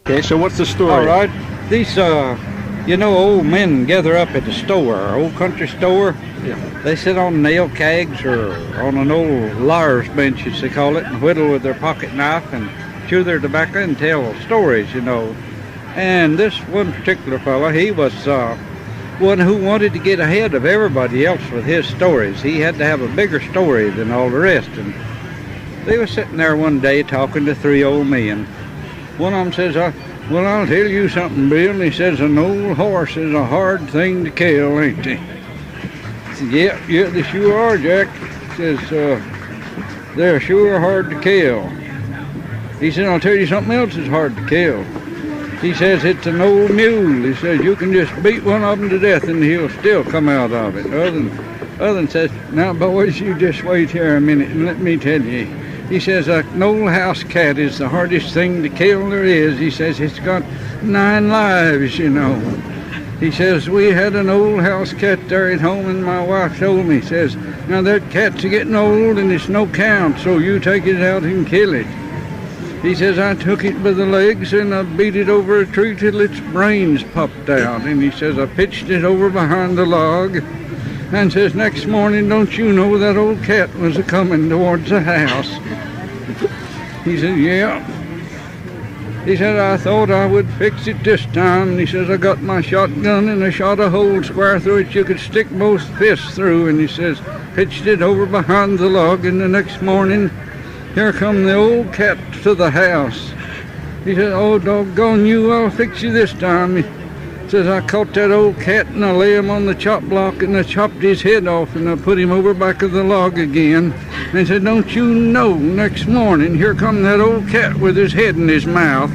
Okay, so what's the story? All right. These, old men gather up at the store, old country store. Yeah. They sit on nail kegs or on an old liar's bench, as they call it, and whittle with their pocket knife and chew their tobacco and tell stories, And this one particular fella, he was one who wanted to get ahead of everybody else with his stories. He had to have a bigger story than all the rest. And they were sitting there one day talking to three old men. One of them says, well, I'll tell you something, Bill. He says, an old horse is a hard thing to kill, ain't he? I said, yeah, they sure are, Jack. He says, they're sure hard to kill. He said, I'll tell you something else is hard to kill. He says, it's an old mule. He says, you can just beat one of them to death and he'll still come out of it. Other than says, now, boys, you just wait here a minute and let me tell you. He says, an old house cat is the hardest thing to kill there is. He says, it's got 9 lives, He says, we had an old house cat there at home, and my wife told me, says, now that cat's getting old and it's no count, so you take it out and kill it. He says, I took it by the legs and I beat it over a tree till its brains popped out. And he says, I pitched it over behind the log. And says, next morning, don't you know that old cat was a-coming towards the house? He said, yeah. He said, I thought I would fix it this time. And he says, I got my shotgun and I shot a hole square through it you could stick both fists through. And he says, pitched it over behind the log, and the next morning, here come the old cat to the house. He said, oh, doggone you, I'll fix you this time. He says, I caught that old cat and I lay him on the chop block and I chopped his head off and I put him over back of the log again. And he said, don't you know, next morning, here come that old cat with his head in his mouth.